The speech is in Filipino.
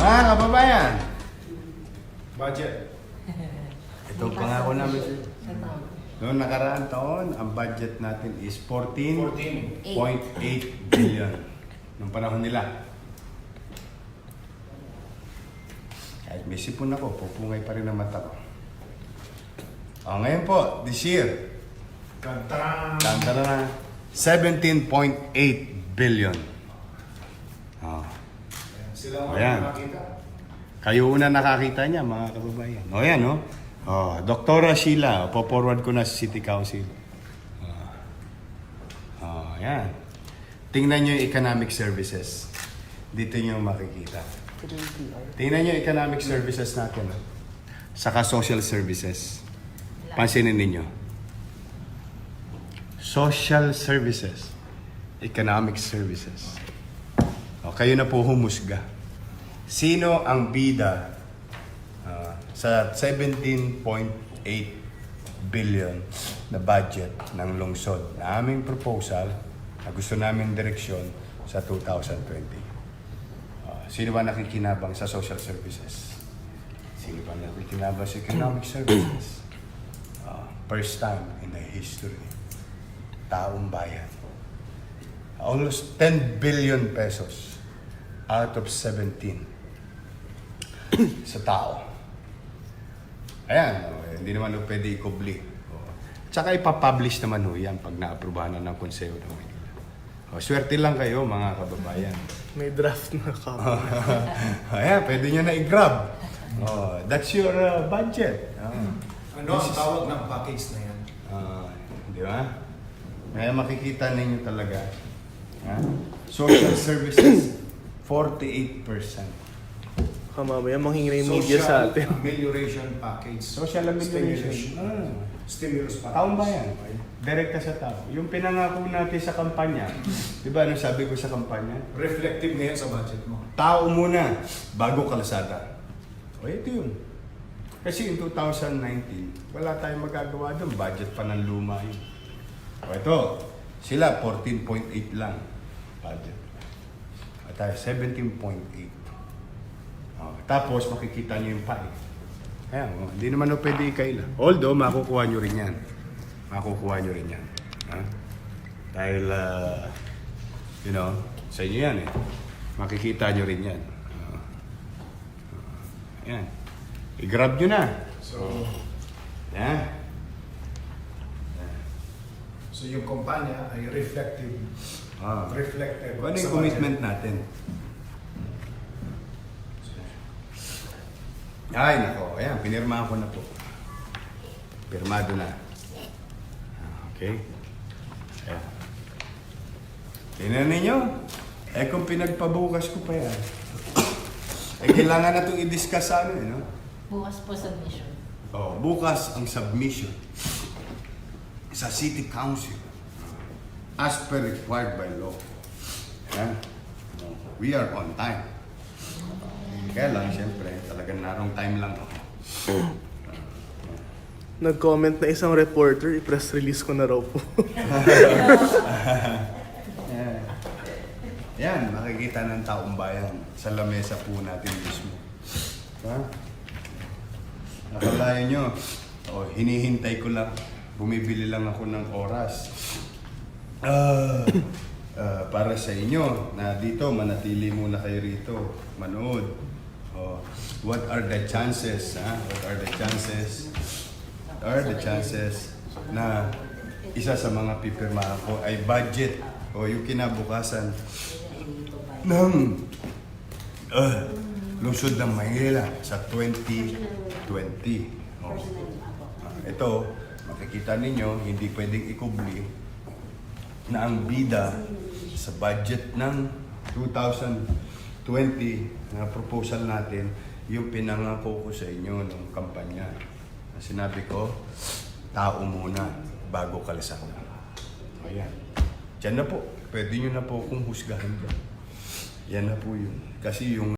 Mga kababayan, Budget. ito pangako namin sa'yo. Noong nakaraang taon, ang budget natin is 14.8 billion. Noong panahon nila. Kahit may sipon ako, pupungay pa rin ang mata ko. Ngayon po, this year, Kantang. tanda na 17.8 billion. Sila ang Ayan. nakakita. Kayo una nakakita niya, mga kababayan. Yan, no? Doktora Sheila, po-forward ko na sa City Council. Yan. Tingnan niyo yung economic services. Dito niyo makikita. Tingnan niyo yung economic services natin. Saka social services. Pansinin ninyo. Social services. Economic services. Kayo na po humusga. Sino ang bida sa 17.8 billion na budget ng lungsod na aming proposal na gusto namin direksyon sa 2020? Sino ba nakikinabang sa social services? Sino ba nakikinabang sa economic services? First time in the history. Taong bayan. Almost 10 billion pesos out of 17 sa tao. Ayan, hindi naman pwede ikubli. Tsaka ipapublish naman yan pag na-aprobahan na ng Konseho ng Manila. Swerte lang kayo, mga kababayan. May draft na copy. Ayan, pwede nyo na i-grab. That's your budget. Ano ang tawag ng package na yan? Di ba? Kaya makikita ninyo talaga. Social services, 48%. Mamaya manghingi na yung media sa atin. Amelioration package. Social amelioration. Stimulus package. Taong bayan. Direkta sa tao. Yung pinangako natin sa kampanya. Di ba ano sabi ko sa kampanya? Reflective ngayon sa budget mo. Tao muna, bago kalsada. Ito yun. Kasi in 2019, wala tayong magagawa doon. Budget pa ng luma yun. Ito, sila 14.8 lang budget. At tayo 17.8. Tapos makikita nyo yung pie. Ayan, hindi naman pwede ikaila. Although, makukuha nyo rin yan. Makukuha nyo rin yan. Dahil, sa inyo yan eh. Makikita nyo rin yan. Ayan. I-grab nyo na. So yung kumpanya ay reflective. Reflective. Ano yung sa commitment natin? Ay, nako. Ayan, pinirmahan ko na po. Pirmado na. Okay. Ayan. Tingnan ninyo. Kung pinagpabukas ko pa yan. Kailangan na itong i-discuss sa ano, no? Bukas po submission. Bukas ang submission sa City Council as per required by law. Ayan. We are on time. Kaya lang, siyempre, talagang narong time lang ako. Nag-comment na isang reporter, i-press release ko na raw po. Yan, makikita ng taong bayan sa lamesa po natin mismo. Nakalayan nyo, hinihintay ko lang, bumibili lang ako ng oras. Para sa inyo, na dito, manatili muna kayo rito, manood. What are the chances? What are the chances? What are the chances na isa sa mga pipirmahan ko ay budget o yung kinabukasan ng lungsod ng Maynila sa 2020. Ito, makikita ninyo, hindi pwedeng ikubli na ang bida sa budget ng 2020 na proposal natin, yung pinangako ko sa inyo ng kampanya. Sinabi ko, tao muna bago kalsada. Ayan. Diyan na po. Pwede nyo na po kung husgahan dyan. Yan na po yun. Kasi yung